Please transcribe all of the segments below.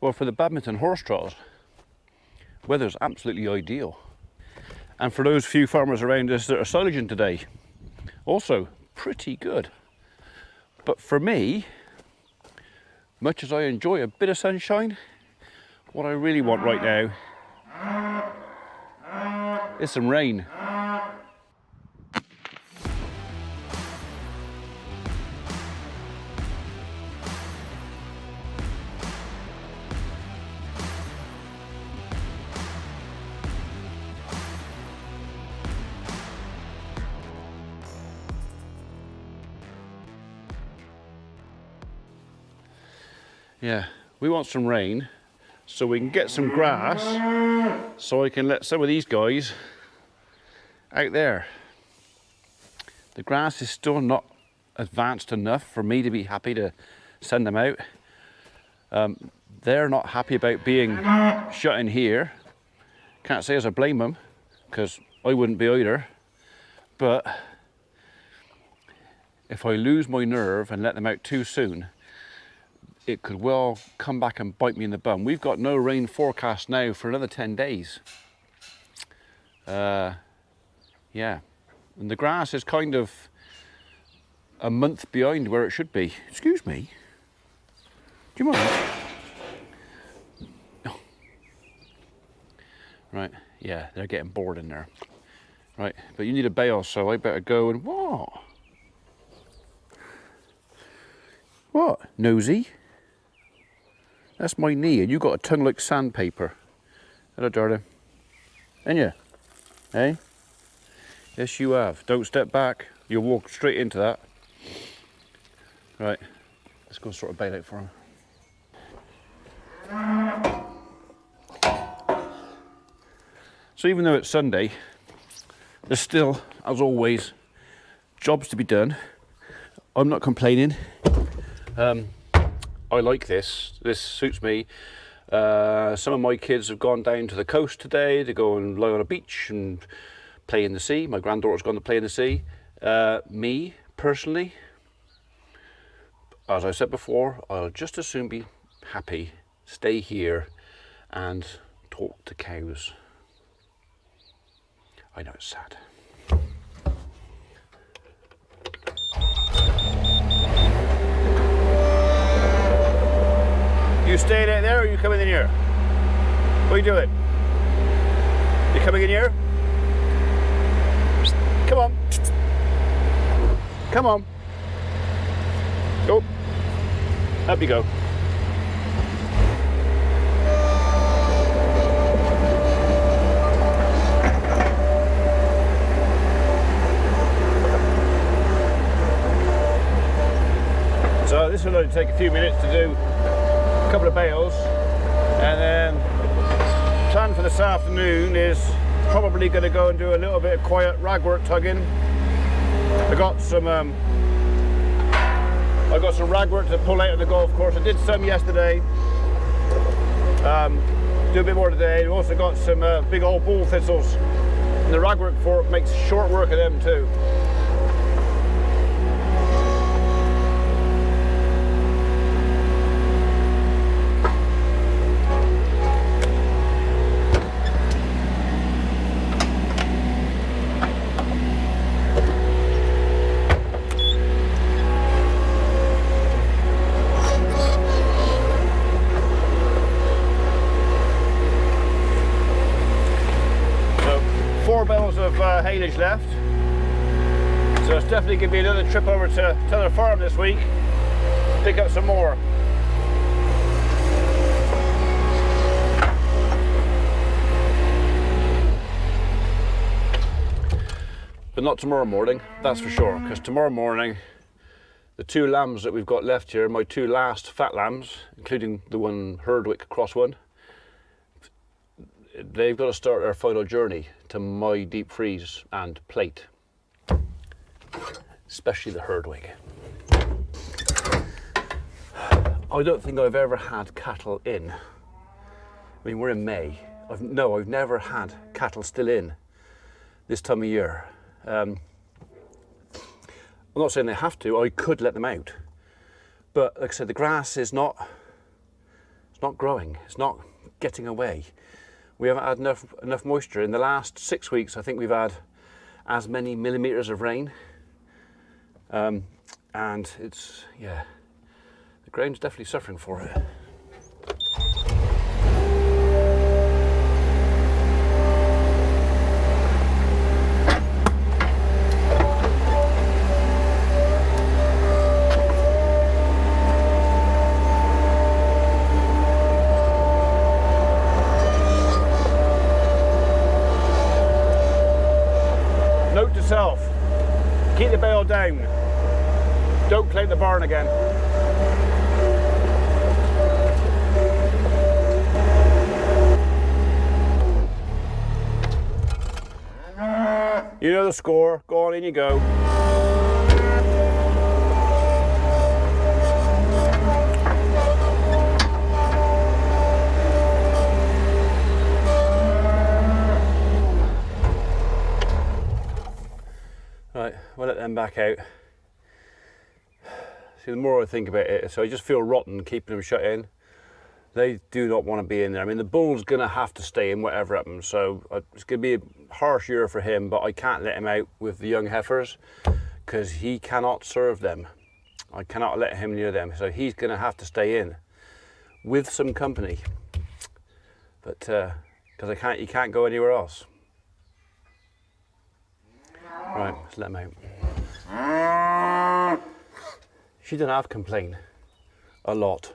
Well, for the badminton horse trials, weather's absolutely ideal. And for those few farmers around us that are silaging today, also pretty good. But for me, much as I enjoy a bit of sunshine, what I really want right now is some rain. Yeah, we want some rain so we can get some grass so I can let some of these guys out there. The grass is still not advanced enough for me to be happy to send them out. They're not happy about being shut in here. Can't say as I blame them, because I wouldn't be either. But if I lose my nerve and let them out too soon, it could well come back and bite me in the bum. We've got no rain forecast now for another 10 days. Yeah, and the grass is kind of a month behind where it should be. Excuse me, do you mind? Oh. Right, yeah, they're getting bored in there. Right, but you need a bale, so I better go and what? What, nosy? That's my knee, and you got a tongue like sandpaper. Hello, darling. Ain't you? Hey? Yes, you have. Don't step back. You'll walk straight into that. Right. Let's go sort of bail out for him. So even though it's Sunday, there's still, as always, jobs to be done. I'm not complaining. I like this. This suits me. Some of my kids have gone down to the coast today to go and lie on a beach and play in the sea. My granddaughter's gone to play in the sea. Me, personally, as I said before, I'll just as soon be happy, stay here and talk to cows. I know it's sad. You staying out there or are you coming in here? What are you doing? You coming in here? Come on. Come on. Go. Up you go. So this will only take a few minutes to do. Couple of bales, and then plan for this afternoon is probably going to go and do a little bit of quiet ragwort tugging. I got some ragwort to pull out of the golf course. I did some yesterday. Do a bit more today. We've also got some big old bull thistles, and the ragwort fork makes short work of them too. Haylage left, so it's definitely going to be another trip over to another farm this week, pick up some more. But not tomorrow morning, that's for sure, because tomorrow morning the two lambs that we've got left here, my two last fat lambs, including the one Herdwick cross one, they've got to start their final journey to my deep freeze and plate, especially the Herdwick. I don't think I've ever had cattle in. I mean, we're in May. I've never had cattle still in this time of year. I'm not saying they have to. I could let them out, but like I said, the grass is not not growing, it's not getting away. We haven't had enough moisture. In the last 6 weeks, I think we've had as many millimeters of rain. And it's, yeah, the ground's definitely suffering for it. Note to self, keep the bale down. Don't clean the barn again. You know the score, go on, in you go. Right, we'll let them back out. See, the more I think about it, so I just feel rotten keeping them shut in. They do not want to be in there. I mean, the bull's going to have to stay in whatever happens, so it's going to be a harsh year for him, but I can't let him out with the young heifers because he cannot serve them. I cannot let him near them, so he's going to have to stay in with some company. But because he can't go anywhere else. Right, let's let him out. She didn't have complain a lot.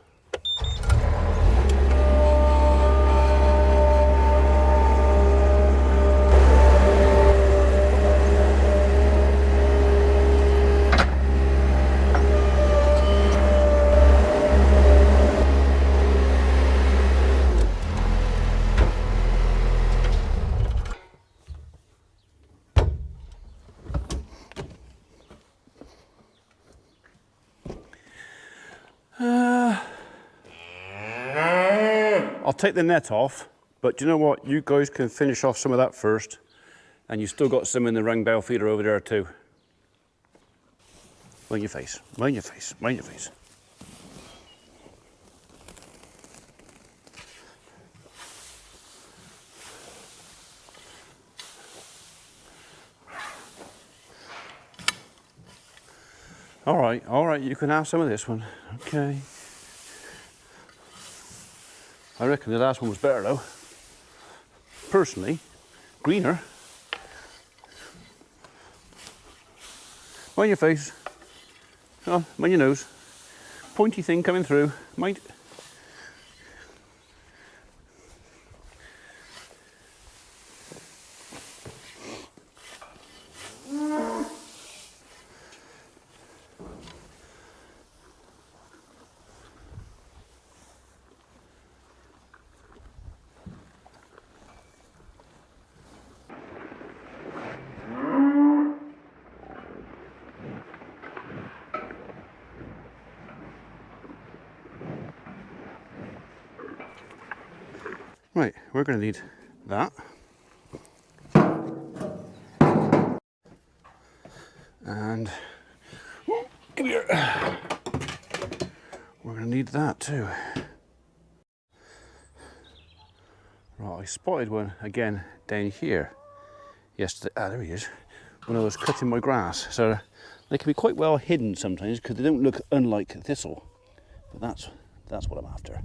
I'll take the net off, but do you know what? You guys can finish off some of that first, and you've still got some in the rung bale feeder over there too. Mind your face, mind your face, mind your face. All right, you can have some of this one, okay. I reckon the last one was better though. Personally, greener. Mind your face. Oh, mind your nose. Pointy thing coming through. Mind. Right, we're going to need that. And come here. We're going to need that too. Right, I spotted one again down here yesterday. Ah, there he is. When I was cutting my grass. So they can be quite well hidden sometimes because they don't look unlike thistle. But that's what I'm after.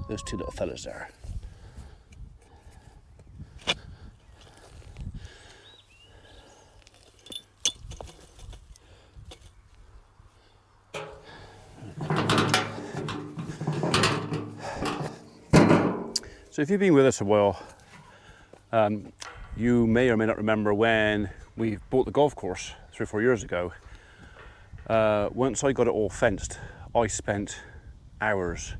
Those two little fellas there. So if you've been with us a while, you may or may not remember when we bought the golf course 3 or 4 years ago. Once I got it all fenced, I spent hours,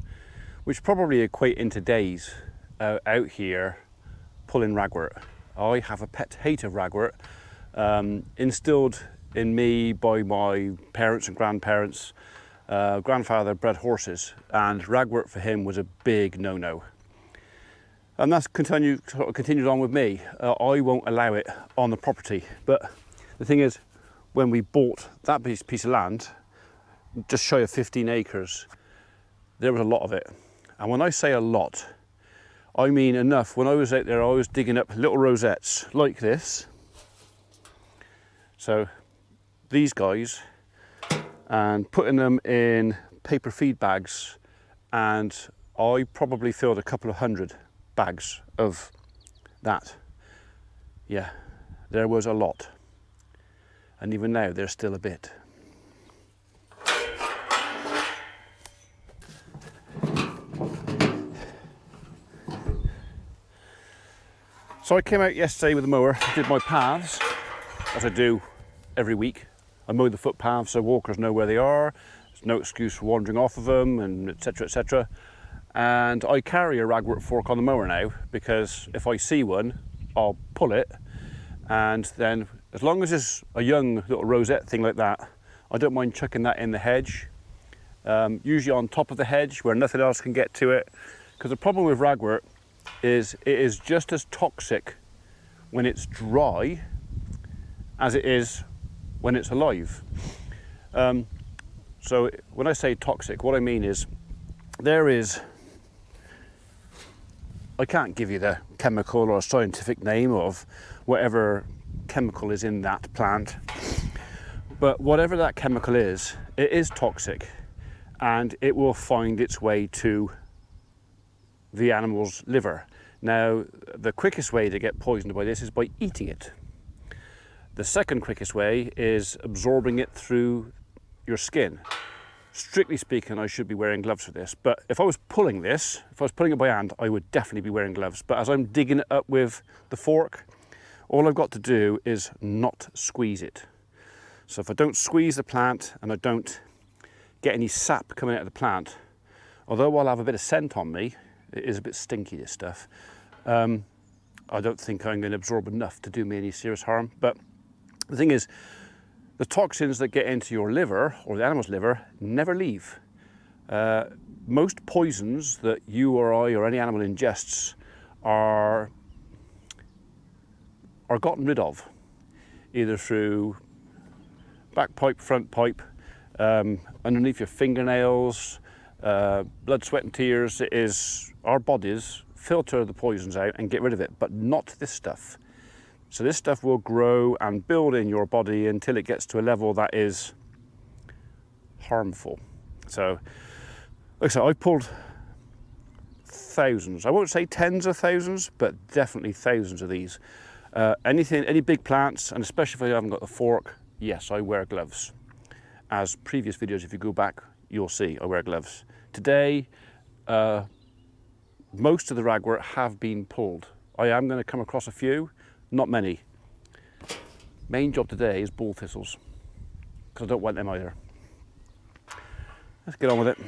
which probably equate into days, out here pulling ragwort. I have a pet hate of ragwort, instilled in me by my parents and grandparents. Grandfather bred horses, and ragwort for him was a big no-no. And that's continued on with me. I won't allow it on the property. But the thing is, when we bought that piece of land, just shy of 15 acres, there was a lot of it. And when I say a lot, I mean enough. When I was out there, I was digging up little rosettes like this. So these guys, and putting them in paper feed bags, and I probably filled a couple of 100 bags of that. Yeah, there was a lot. And even now there's still a bit. So I came out yesterday with the mower, did my paths, as I do every week. I mow the footpaths so walkers know where they are. There's no excuse for wandering off of them, and etc, etc. And I carry a ragwort fork on the mower now, because if I see one, I'll pull it, and then as long as it's a young little rosette thing like that, I don't mind chucking that in the hedge, usually on top of the hedge where nothing else can get to it. Because the problem with ragwort is it is just as toxic when it's dry as it is when it's alive. So when I say toxic, what I mean is I can't give you the chemical or scientific name of whatever chemical is in that plant, but whatever that chemical is, it is toxic, and it will find its way to the animal's liver. Now, the quickest way to get poisoned by this is by eating it. The second quickest way is absorbing it through your skin. Strictly speaking, I should be wearing gloves for this, but if I was pulling this, if I was pulling it by hand, I would definitely be wearing gloves. But as I'm digging it up with the fork, all I've got to do is not squeeze it. So if I don't squeeze the plant and I don't get any sap coming out of the plant, although I'll have a bit of scent on me, it is a bit stinky, this stuff, I don't think I'm going to absorb enough to do me any serious harm. But the thing is, the toxins that get into your liver, or the animal's liver, never leave. Most poisons that you or I or any animal ingests are gotten rid of, either through back pipe, front pipe, underneath your fingernails, blood, sweat and tears. It is our bodies filter the poisons out and get rid of it, but not this stuff. So this stuff will grow and build in your body until it gets to a level that is harmful. So, like I said, I pulled thousands. I won't say tens of thousands, but definitely thousands of these. Any big plants, and especially if I haven't got the fork, yes, I wear gloves. As previous videos, if you go back, you'll see I wear gloves. Today, most of the ragwort have been pulled. I am going to come across a few, not many. Main job today is bull thistles, because I don't want them either. Let's get on with it.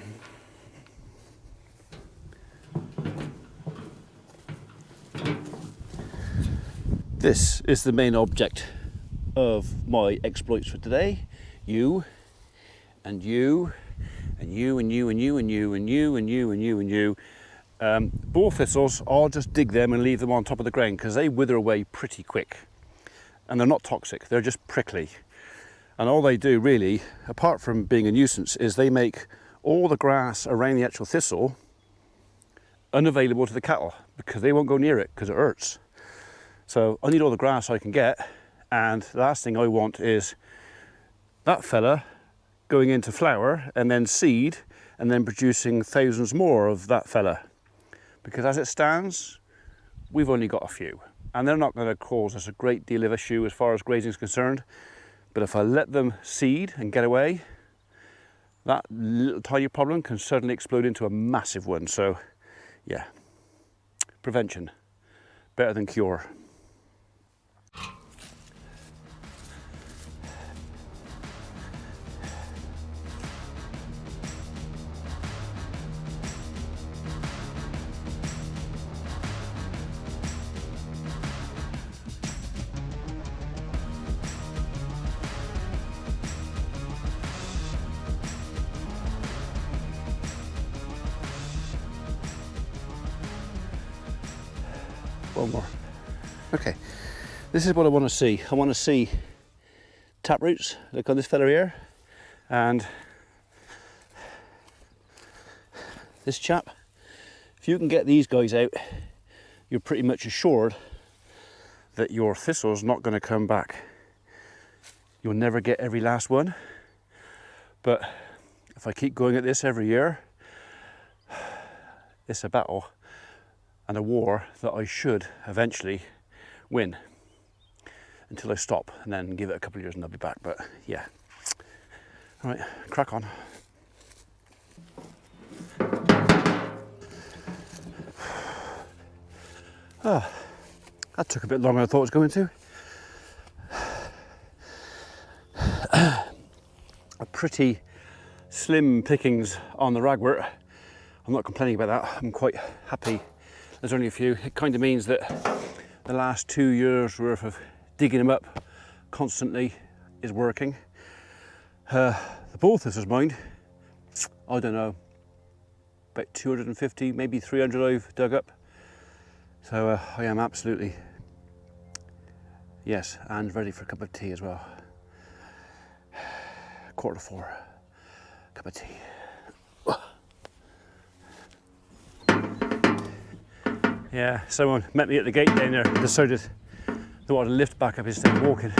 This is the main object of my exploits for today. You, and you, and you, and you, and you, and you, and you, and you, and you, and you. Bull thistles, I'll just dig them and leave them on top of the ground because they wither away pretty quick. And they're not toxic, they're just prickly. And all they do really, apart from being a nuisance, is they make all the grass around the actual thistle unavailable to the cattle because they won't go near it because it hurts. So I need all the grass I can get, and the last thing I want is that fella going into flower and then seed and then producing thousands more of that fella. Because as it stands, we've only got a few, and they're not going to cause us a great deal of issue as far as grazing is concerned. But if I let them seed and get away, that little tiny problem can suddenly explode into a massive one. So yeah, prevention, better than cure. One more. Okay, this is what I want to see. I want to see tap roots, like on this fella here, and this chap. If you can get these guys out, you're pretty much assured that your thistle's not going to come back. You'll never get every last one, but if I keep going at this every year, it's a battle and a war that I should eventually win, until I stop and then give it a couple of years and I'll be back. But yeah, all right, crack on. Oh, that took a bit longer than I thought it was going to. A pretty slim pickings on the ragwort. I'm not complaining about that. I'm quite happy. There's only a few. It kind of means that the last 2 years worth of digging them up constantly is working. The bull thistles, mind, I don't know, about 250, maybe 300 I've dug up. So I am absolutely, yes, and ready for a cup of tea as well. 3:45, cup of tea. Yeah, someone met me at the gate down there and decided they wanted to lift back up instead of walking.